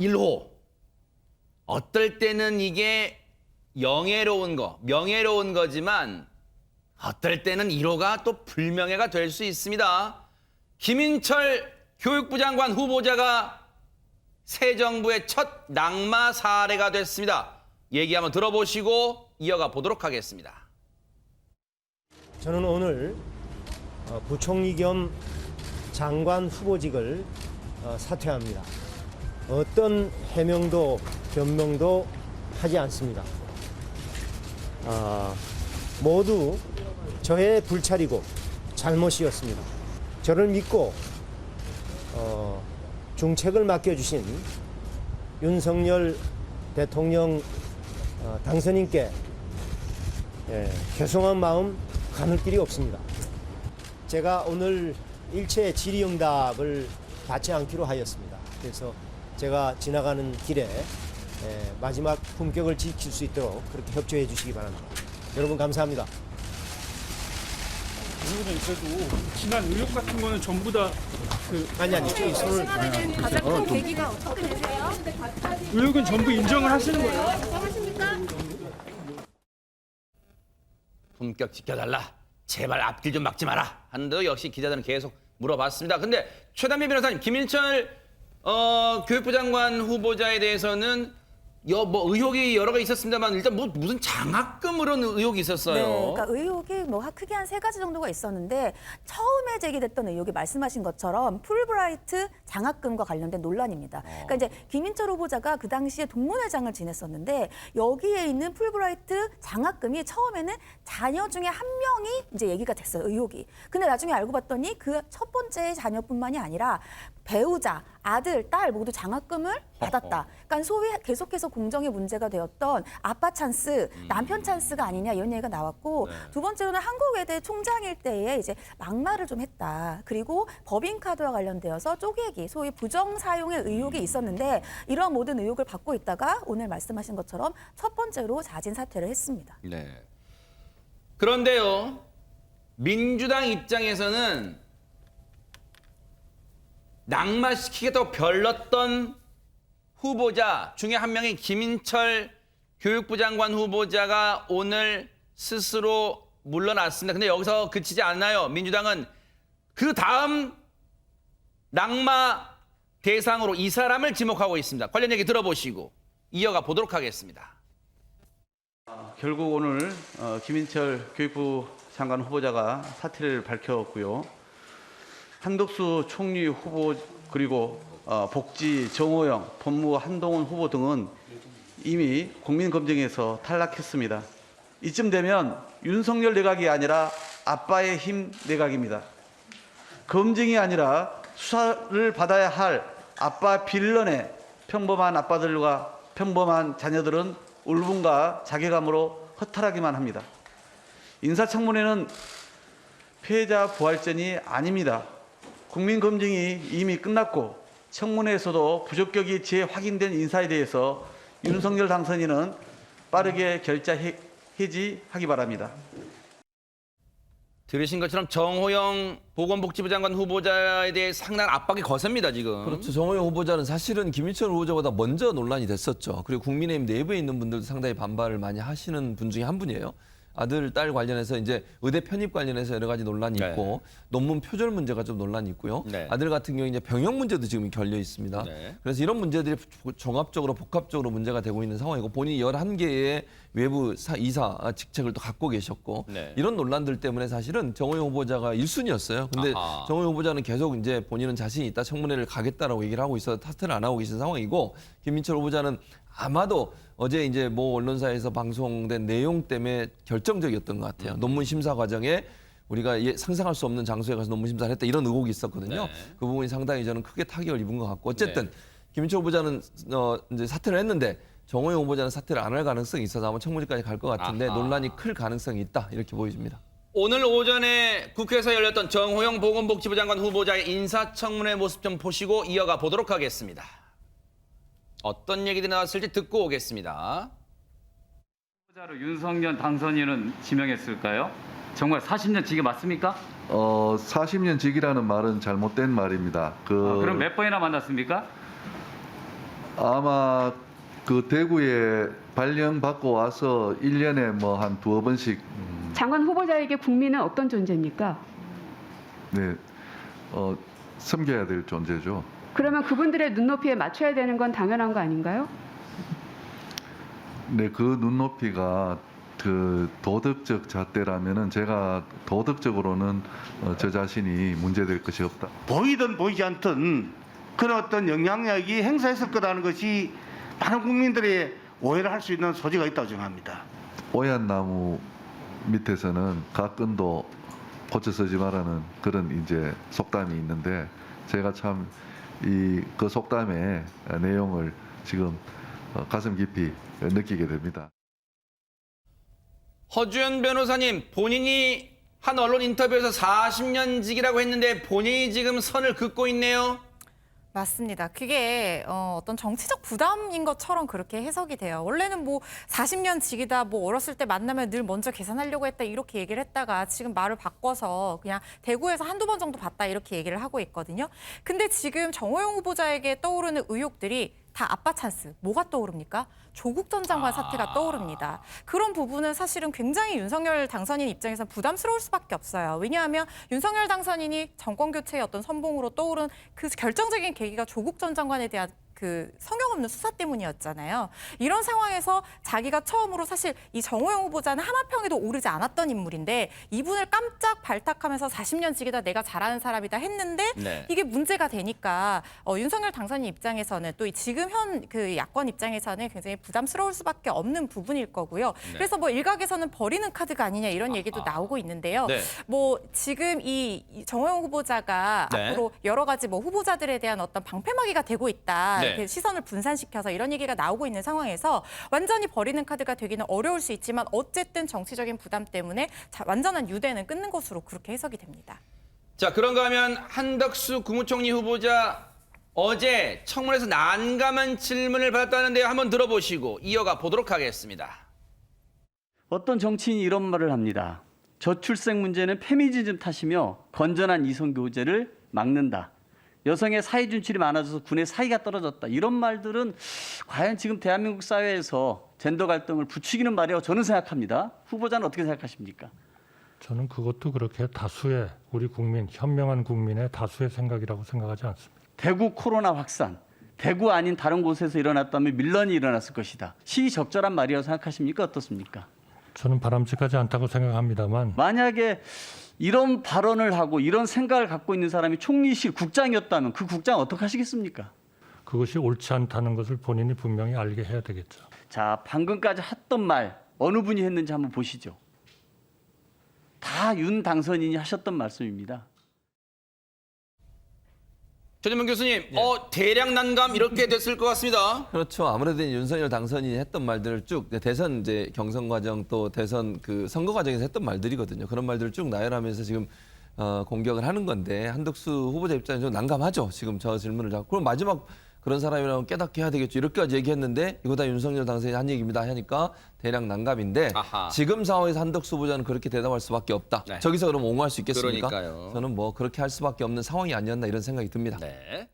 1호. 어떨 때는 이게 명예로운 거지만 어떨 때는 1호가 또 불명예가 될 수 있습니다. 김인철 교육부 장관 후보자가 새 정부의 첫 낙마 사례가 됐습니다. 얘기 한번 들어보시고 이어가 보도록 하겠습니다. 저는 오늘 부총리 겸 장관 후보직을 사퇴합니다. 어떤 해명도 변명도 하지 않습니다. 모두 저의 불찰이고 잘못이었습니다. 저를 믿고 중책을 맡겨주신 윤석열 대통령 당선인께 죄송한 마음 가눌 길이 없습니다. 제가 오늘 일체 질의응답을 받지 않기로 하였습니다. 그래서 제가 지나가는 길에 마지막 품격을 지킬 수 있도록 그렇게 협조해 주시기 바랍니다. 여러분 감사합니다. 의혹은 있어도 지난 의혹 같은 거는 전부 다 아니 이 손을 가장 큰 계기가 어떻게 되세요? 의혹은 전부 인정을 하시는 거예요? 인정하십니까? 품격 지켜달라. 제발 앞길 좀 막지 마라. 하는데도 역시 기자들은 계속 물어봤습니다. 근데 최단민 변호사님, 김인철 교육부 장관 후보자에 대해서는 의혹이 여러 개 있었습니다만 일단 무슨 장학금으로는 의혹이 있었어요. 네, 그러니까 의혹이 크게 한 3가지 정도가 있었는데 처음에 제기됐던 의혹이 말씀하신 것처럼 풀브라이트 장학금과 관련된 논란입니다. 그러니까 이제 김인철 후보자가 그 당시에 동문회장을 지냈었는데 여기에 있는 풀브라이트 장학금이 처음에는 자녀 중에 한 명이 이제 얘기가 됐어요, 의혹이. 근데 나중에 알고 봤더니 그 첫 번째 자녀뿐만이 아니라 배우자, 아들, 딸 모두 장학금을 받았다. 그러니까 소위 계속해서 공정의 문제가 되었던 아빠 찬스, 남편 찬스가 아니냐 이런 얘기가 나왔고 두 번째로는 한국외대 총장일 때에 이제 막말을 좀 했다. 그리고 법인카드와 관련되어서 쪼개기, 소위 부정 사용의 의혹이 있었는데 이런 모든 의혹을 받고 있다가 오늘 말씀하신 것처럼 첫 번째로 자진 사퇴를 했습니다. 네. 그런데요, 민주당 입장에서는 낙마시키겠다고 별렀던 후보자 중에 한 명인 김인철 교육부 장관 후보자가 오늘 스스로 물러났습니다. 근데 여기서 그치지 않나요? 민주당은 그 다음 낙마 대상으로 이 사람을 지목하고 있습니다. 관련 얘기 들어보시고 이어가 보도록 하겠습니다. 결국 오늘 김인철 교육부 장관 후보자가 사퇴를 밝혔고요. 한덕수 총리 후보 그리고 복지 정호영, 법무부 한동훈 후보 등은 이미 국민검증에서 탈락했습니다. 이쯤 되면 윤석열 내각이 아니라 아빠의 힘 내각입니다. 검증이 아니라 수사를 받아야 할 아빠 빌런의 평범한 아빠들과 평범한 자녀들은 울분과 자괴감으로 허탈하기만 합니다. 인사청문회는 피해자 부활전이 아닙니다. 국민검증이 이미 끝났고 청문회에서도 부적격이 재확인된 인사에 대해서 윤석열 당선인은 빠르게 결자 해지하기 바랍니다. 들으신 것처럼 정호영 보건복지부 장관 후보자에 대해 상당한 압박이 거셉니다, 지금. 그렇죠. 정호영 후보자는 사실은 김인철 후보자보다 먼저 논란이 됐었죠. 그리고 국민의힘 내부에 있는 분들도 상당히 반발을 많이 하시는 분 중에 한 분이에요. 아들, 딸 관련해서 이제 의대 편입 관련해서 여러 가지 논란이 있고 논문 표절 문제가 좀 논란이 있고요. 아들 같은 경우 이제 병역 문제도 지금 결려 있습니다. 그래서 이런 문제들이 종합적으로 복합적으로 문제가 되고 있는 상황이고 본인이 11개의 외부 이사 직책을 또 갖고 계셨고 이런 논란들 때문에 사실은 정호영 후보자가 1순위였어요. 근데 정호영 후보자는 계속 이제 본인은 자신이 있다 청문회를 가겠다라고 얘기를 하고 있어서 탓을 안 하고 계신 상황이고 김민철 후보자는 아마도 어제 이제 모 언론사에서 방송된 내용 때문에 결정적이었던 것 같아요. 논문 심사 과정에 우리가 상상할 수 없는 장소에 가서 논문 심사를 했다 이런 의혹이 있었거든요. 그 부분이 상당히 저는 크게 타격을 입은 것 같고 어쨌든 김인철 후보자는 이제 사퇴를 했는데 정호영 후보자는 사퇴를 안 할 가능성이 있어서 아마 청문회까지 갈 것 같은데 논란이 클 가능성이 있다 이렇게 보여집니다. 오늘 오전에 국회에서 열렸던 정호영 보건복지부 장관 후보자의 인사청문회 모습 좀 보시고 이어가 보도록 하겠습니다. 어떤 얘기들이 나왔을지 듣고 오겠습니다. 후보자로 윤석열 당선인은 지명했을까요? 정말 40년 직이 맞습니까? 40년 직이라는 말은 잘못된 말입니다. 그럼 몇 번이나 만났습니까? 아마 그 대구에 발령받고 와서 1년에 뭐 한 두어 번씩 장관 후보자에게 국민은 어떤 존재입니까? 네, 섬겨야 될 존재죠. 그러면 그분들의 눈높이에 맞춰야 되는 건 당연한 거 아닌가요? 네, 그 눈높이가 그 도덕적 잣대라면은 제가 도덕적으로는 저 자신이 문제될 것이 없다. 보이든 보이지 않든 그런 어떤 영향력이 행사했을 거라는 것이 많은 국민들의 오해를 할 수 있는 소지가 있다고 생각합니다. 오얏 나무 밑에서는 가끈도 고쳐 쓰지 말라는 그런 이제 속담이 있는데 제가 참 그 속담의 내용을 지금 가슴 깊이 느끼게 됩니다. 허주연 변호사님, 본인이 한 언론 인터뷰에서 40년직이라고 했는데 본인이 지금 선을 긋고 있네요. 맞습니다. 그게 어떤 정치적 부담인 것처럼 그렇게 해석이 돼요. 원래는 뭐 40년 직이다, 뭐 어렸을 때 만나면 늘 먼저 계산하려고 했다 이렇게 얘기를 했다가 지금 말을 바꿔서 그냥 대구에서 한두 번 정도 봤다 이렇게 얘기를 하고 있거든요. 근데 지금 정호영 후보자에게 떠오르는 의혹들이 다 아빠 찬스. 뭐가 떠오릅니까? 조국 전 장관 사태가 떠오릅니다. 그런 부분은 사실은 굉장히 윤석열 당선인 입장에서 부담스러울 수밖에 없어요. 왜냐하면 윤석열 당선인이 정권 교체의 어떤 선봉으로 떠오른 그 결정적인 계기가 조국 전 장관에 대한 그 성역 없는 수사 때문이었잖아요. 이런 상황에서 자기가 처음으로 사실 이 정호영 후보자는 하마평에도 오르지 않았던 인물인데 이분을 깜짝 발탁하면서 40년 직이다 내가 잘하는 사람이다 했는데 네. 이게 문제가 되니까 윤석열 당선인 입장에서는 또 지금 현 그 야권 입장에서는 굉장히 부담스러울 수밖에 없는 부분일 거고요. 네. 그래서 뭐 일각에서는 버리는 카드가 아니냐 이런 얘기도 나오고 있는데요. 네. 뭐 지금 이 정호영 후보자가 네. 앞으로 여러 가지 뭐 후보자들에 대한 어떤 방패막이가 되고 있다. 네. 이렇게 시선을 분산시켜서 이런 얘기가 나오고 있는 상황에서 완전히 버리는 카드가 되기는 어려울 수 있지만 어쨌든 정치적인 부담 때문에 완전한 유대는 끊는 것으로 그렇게 해석이 됩니다. 자, 그런가 하면 한덕수 국무총리 후보자 어제 청문회에서 난감한 질문을 받았다는데요. 한번 들어보시고 이어가 보도록 하겠습니다. 어떤 정치인이 이런 말을 합니다. 저출생 문제는 페미니즘 탓이며 건전한 이성 교제를 막는다. 여성의 사회 진출이 많아져서 군의 사이가 떨어졌다. 이런 말들은 과연 지금 대한민국 사회에서 젠더 갈등을 부추기는 말이라고 저는 생각합니다. 후보자는 어떻게 생각하십니까? 저는 그것도 그렇게 다수의 우리 국민, 현명한 국민의 다수의 생각이라고 생각하지 않습니다. 대구 코로나 확산, 대구 아닌 다른 곳에서 일어났다면 밀런이 일어났을 것이다. 시적절한 말이라고 생각하십니까? 어떻습니까? 저는 바람직하지 않다고 생각합니다만 만약에 이런 발언을 하고 이런 생각을 갖고 있는 사람이 총리실 국장이었다면 그 국장 어떻게 하시겠습니까? 그것이 옳지 않다는 것을 본인이 분명히 알게 해야 되겠죠. 자, 방금까지 했던 말 어느 분이 했는지 한번 보시죠. 다 윤 당선인이 하셨던 말씀입니다. 전현문 교수님, 대량 난감 이렇게 됐을 것 같습니다. 그렇죠. 아무래도 윤석열 당선인이 했던 말들을 쭉 대선 이제 경선 과정 또 대선 그 선거 과정에서 했던 말들이거든요. 그런 말들을 쭉 나열하면서 지금 공격을 하는 건데 한덕수 후보자 입장에서 좀 난감하죠. 지금 저 질문을 잡고 그럼 마지막 그런 사람이라면 깨닫게 해야 되겠죠. 이렇게까지 얘기했는데 이거 다 윤석열 당선인이 한 얘기입니다 하니까 대략 난감인데 아하. 지금 상황에서 한덕수 후보자는 그렇게 대답할 수밖에 없다. 네. 저기서 그럼 옹호할 수 있겠습니까? 그러니까요. 저는 뭐 그렇게 할 수밖에 없는 상황이 아니었나 이런 생각이 듭니다. 네.